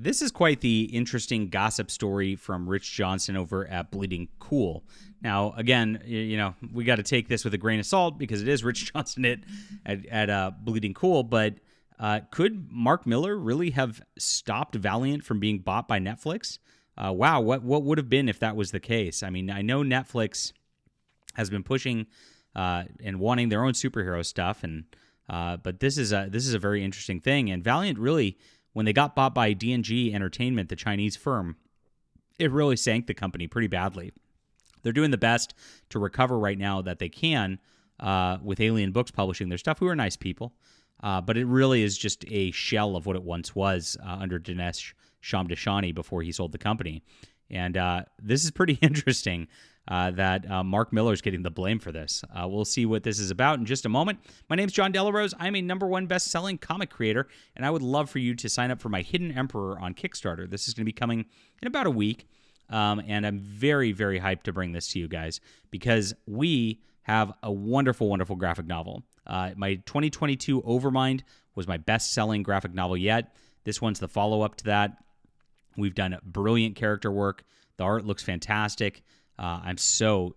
This is quite the interesting gossip story from Rich Johnson over at Bleeding Cool. Now, again, we got to take this with a grain of salt because it is Rich Johnson at Bleeding Cool. But could Mark Millar really have stopped Valiant from being bought by Netflix? Wow, what would have been if that was the case? I mean, I know Netflix has been pushing and wanting their own superhero stuff, but this is a very interesting thing. And Valiant really, when they got bought by D&G Entertainment, the Chinese firm, it really sank the company pretty badly. They're doing the best to recover right now that they can with Alien Books publishing their stuff, who are nice people. But it really is just a shell of what it once was under Dinesh Shamdashani before he sold the company. And this is pretty interesting that Mark Millar's getting the blame for this. We'll see what this is about in just a moment. My name's John Delarose. I'm a #1 best-selling comic creator, and I would love for you to sign up for my Hidden Emperor on Kickstarter. This is going to be coming in about a week, and I'm very, very hyped to bring this to you guys because we have a wonderful, wonderful graphic novel. My 2022 Overmind was my best-selling graphic novel yet. This one's the follow-up to that. We've done brilliant character work. The art looks fantastic. I'm so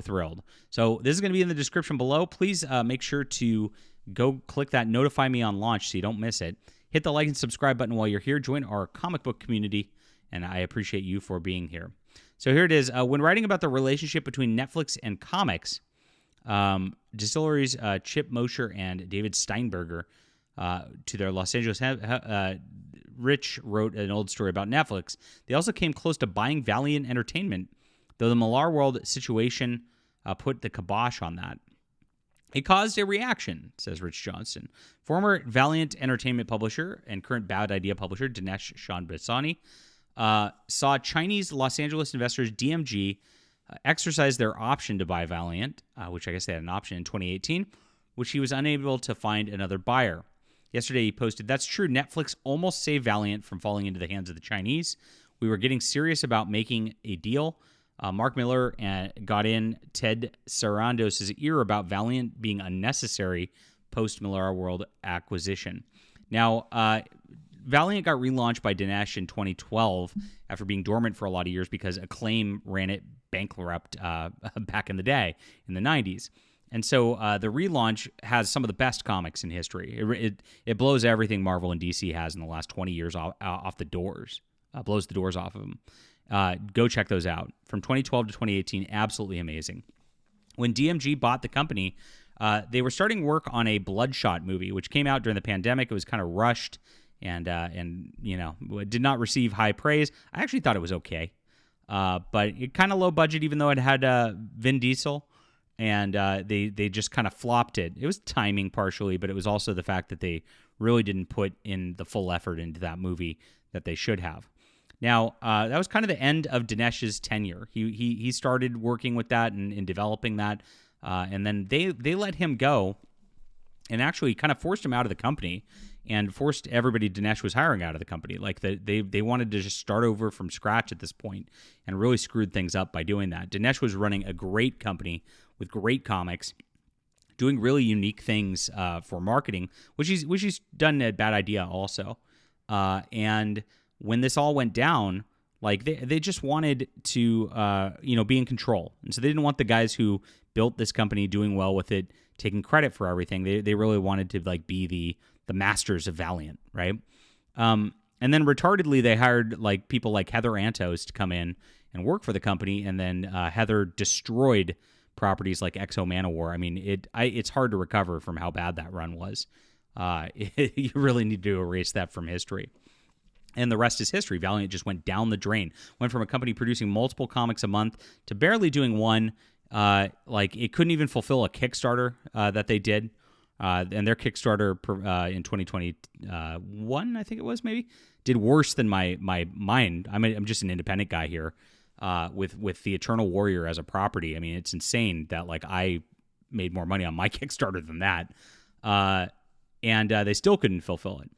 thrilled. So this is going to be in the description below. Please make sure to go click that notify me on launch so you don't miss it. Hit the like and subscribe button while you're here. Join our comic book community, and I appreciate you for being here. So here it is. When writing about the relationship between Netflix and comics, Distillery's Chip Mosher and David Steinberger to their Los Angeles... Rich wrote an old story about Netflix. They also came close to buying Valiant Entertainment, though the Millar World situation put the kibosh on that. It caused a reaction, says Rich Johnson. Former Valiant Entertainment publisher and current Bad Idea publisher Dinesh Shamdashani saw Chinese Los Angeles investors DMG exercise their option to buy Valiant, which I guess they had an option in 2018, which he was unable to find another buyer. Yesterday he posted, "That's true. Netflix almost saved Valiant from falling into the hands of the Chinese. We were getting serious about making a deal. Mark Millar got in Ted Sarandos' ear about Valiant being unnecessary post-Millar World acquisition." Now, Valiant got relaunched by Dinesh in 2012 after being dormant for a lot of years because Acclaim ran it bankrupt back in the day, in the 90s. And so the relaunch has some of the best comics in history. It blows everything Marvel and DC has in the last 20 years off the doors. Blows the doors off of them. Go check those out. From 2012 to 2018, absolutely amazing. When DMG bought the company, they were starting work on a Bloodshot movie, which came out during the pandemic. It was kind of rushed and did not receive high praise. I actually thought it was okay, but it kind of low budget, even though it had Vin Diesel. And they just kind of flopped it. It was timing partially, but it was also the fact that they really didn't put in the full effort into that movie that they should have. Now, that was kind of the end of Dinesh's tenure. He started working with that and developing that, and then they let him go and actually kind of forced him out of the company and forced everybody Dinesh was hiring out of the company. Like they wanted to just start over from scratch at this point and really screwed things up by doing that. Dinesh was running a great company with great comics, doing really unique things for marketing, which he's done at Bad Idea also. And when this all went down, like they just wanted to be in control, and so they didn't want the guys who built this company doing well with it taking credit for everything. They really wanted to like be the masters of Valiant, right? And then retardedly they hired like people like Heather Antos to come in and work for the company, and then Heather destroyed properties like Exo Manowar. I mean, it's hard to recover from how bad that run was. You really need to erase that from history. And the rest is history. Valiant just went down the drain. Went from a company producing multiple comics a month to barely doing one. Like it couldn't even fulfill a Kickstarter that they did. And their Kickstarter in 2021, I think it was, maybe, did worse than mine. I'm just an independent guy here. With the Eternal Warrior as a property. I mean, it's insane that like I made more money on my Kickstarter than that, and they still couldn't fulfill it.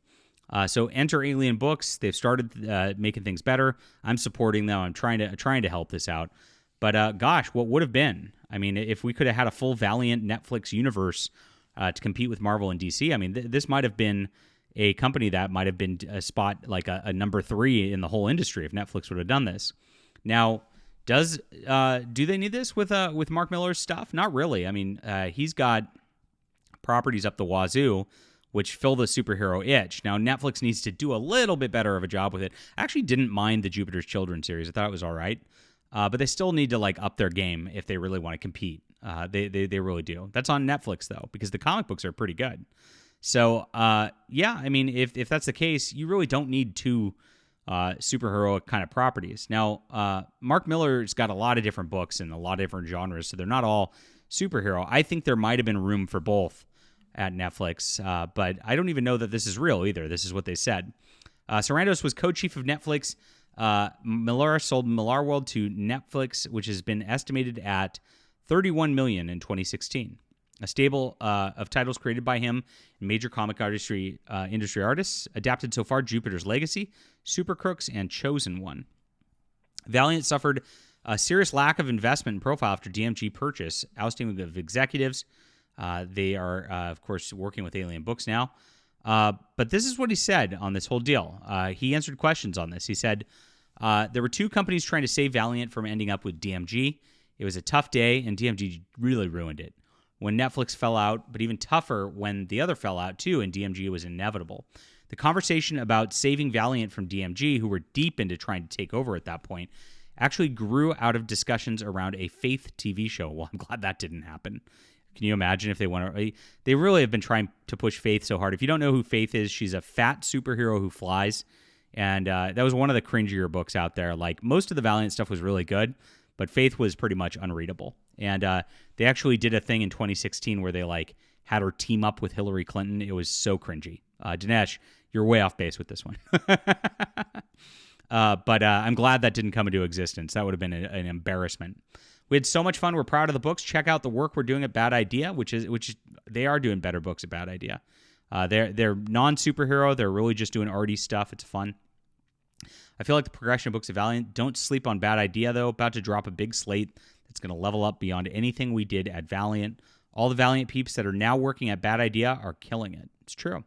So enter Alien Books. They've started making things better. I'm supporting them. I'm trying to help this out. But gosh, what would have been? I mean, if we could have had a full Valiant Netflix universe to compete with Marvel and DC, I mean, this might have been a company that might have been a spot like a number 3 in the whole industry if Netflix would have done this. Now, do they need this with Mark Millar's stuff? Not really. I mean, he's got properties up the wazoo, which fill the superhero itch. Now, Netflix needs to do a little bit better of a job with it. I actually didn't mind the Jupiter's Children series. I thought it was all right. But they still need to like up their game if they really want to compete. They really do. That's on Netflix, though, because the comic books are pretty good. So, yeah, I mean, if that's the case, you really don't need 2 superhero kind of properties. Now, Mark Millar's got a lot of different books in a lot of different genres, so they're not all superhero. I think there might have been room for both at Netflix, but I don't even know that this is real either. This is what they said. Sarandos was co-chief of Netflix. Millar sold Millar World to Netflix, which has been estimated at $31 million in 2016. A stable of titles created by him and major comic industry artists adapted so far: Jupiter's Legacy, Super Crooks, and Chosen One. Valiant suffered a serious lack of investment and profile after DMG purchase, ousting of executives. They are, of course, working with Alien Books now. But this is what he said on this whole deal. He answered questions on this. He said, there were 2 companies trying to save Valiant from ending up with DMG. It was a tough day, and DMG really ruined it. When Netflix fell out, but even tougher when the other fell out too, and DMG was inevitable. The conversation about saving Valiant from DMG, who were deep into trying to take over at that point, actually grew out of discussions around a Faith TV show. Well, I'm glad that didn't happen. Can you imagine if they want to? They really have been trying to push Faith so hard. If you don't know who Faith is, she's a fat superhero who flies. And that was one of the cringier books out there. Like, most of the Valiant stuff was really good, but Faith was pretty much unreadable. And they actually did a thing in 2016 where they like had her team up with Hillary Clinton. It was so cringy. Dinesh, you're way off base with this one. But I'm glad that didn't come into existence. That would have been an embarrassment. We had so much fun. We're proud of the books. Check out the work we're doing at Bad Idea, which they are doing better books at Bad Idea. They're non-superhero. They're really just doing arty stuff. It's fun. I feel like the progression of books of Valiant. Don't sleep on Bad Idea, though. About to drop a big slate that's going to level up beyond anything we did at Valiant. All the Valiant peeps that are now working at Bad Idea are killing it. It's true.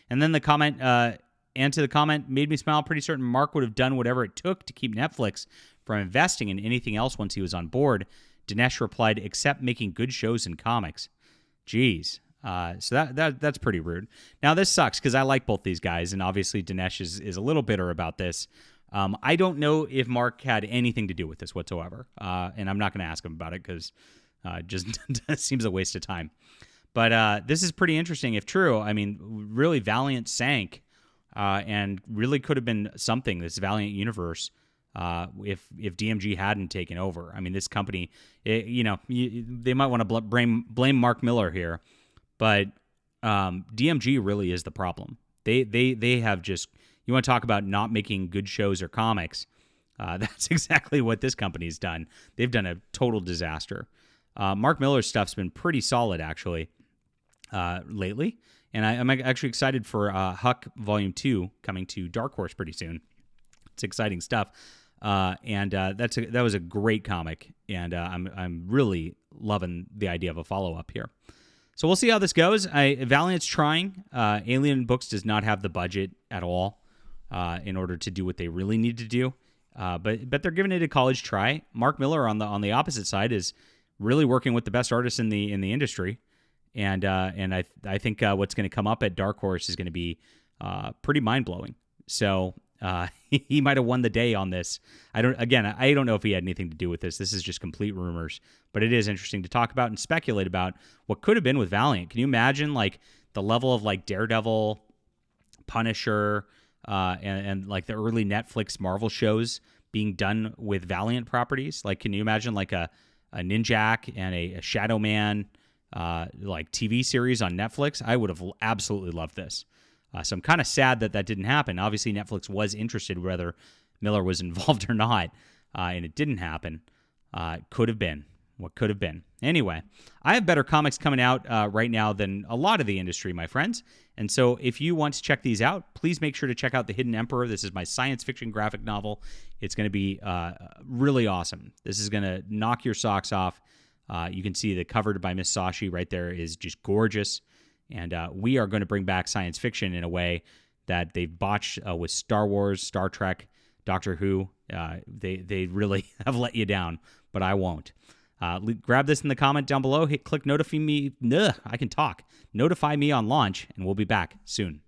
And then the comment, and to the comment, made me smile. Pretty certain Mark would have done whatever it took to keep Netflix from investing in anything else once he was on board. Dinesh replied, except making good shows and comics. Jeez. So that's pretty rude. Now, this sucks because I like both these guys, and obviously Dinesh is a little bitter about this. I don't know if Mark had anything to do with this whatsoever, and I'm not going to ask him about it because just seems a waste of time. But this is pretty interesting if true. I mean, really, Valiant sank and really could have been something, this Valiant universe, if DMG hadn't taken over. I mean, this company, they might want to blame Mark Millar here, but DMG really is the problem. They have just, you want to talk about not making good shows or comics, that's exactly what this company's done. They've done a total disaster. Mark Millar's stuff's been pretty solid, actually, lately. And I'm actually excited for Huck Volume 2 coming to Dark Horse pretty soon. It's exciting stuff. That was a great comic, and I'm really loving the idea of a follow-up here. So we'll see how this goes. Valiant's trying. Alien Books does not have the budget at all in order to do what they really need to do. But they're giving it a college try. Mark Millar on the opposite side is really working with the best artists in the industry, and I think what's going to come up at Dark Horse is going to be pretty mind blowing. So he might have won the day on this. I don't know if he had anything to do with this. This is just complete rumors, but it is interesting to talk about and speculate about what could have been with Valiant. Can you imagine like the level of like Daredevil, Punisher, and like the early Netflix Marvel shows being done with Valiant properties? Like, can you imagine like a Ninjak and a Shadow Man like TV series on Netflix? I would have absolutely loved this. So I'm kind of sad that didn't happen. Obviously, Netflix was interested whether Millar was involved or not, and it didn't happen. Could have been. What could have been. Anyway, I have better comics coming out right now than a lot of the industry, my friends. And so if you want to check these out, please make sure to check out The Hidden Emperor. This is my science fiction graphic novel. It's going to be really awesome. This is going to knock your socks off. You can see the cover by Miss Sashi right there is just gorgeous. And we are going to bring back science fiction in a way that they've botched with Star Wars, Star Trek, Doctor Who. They really have let you down, but I won't. Grab this in the comment down below. Click notify me. I can talk. Notify me on launch, and we'll be back soon.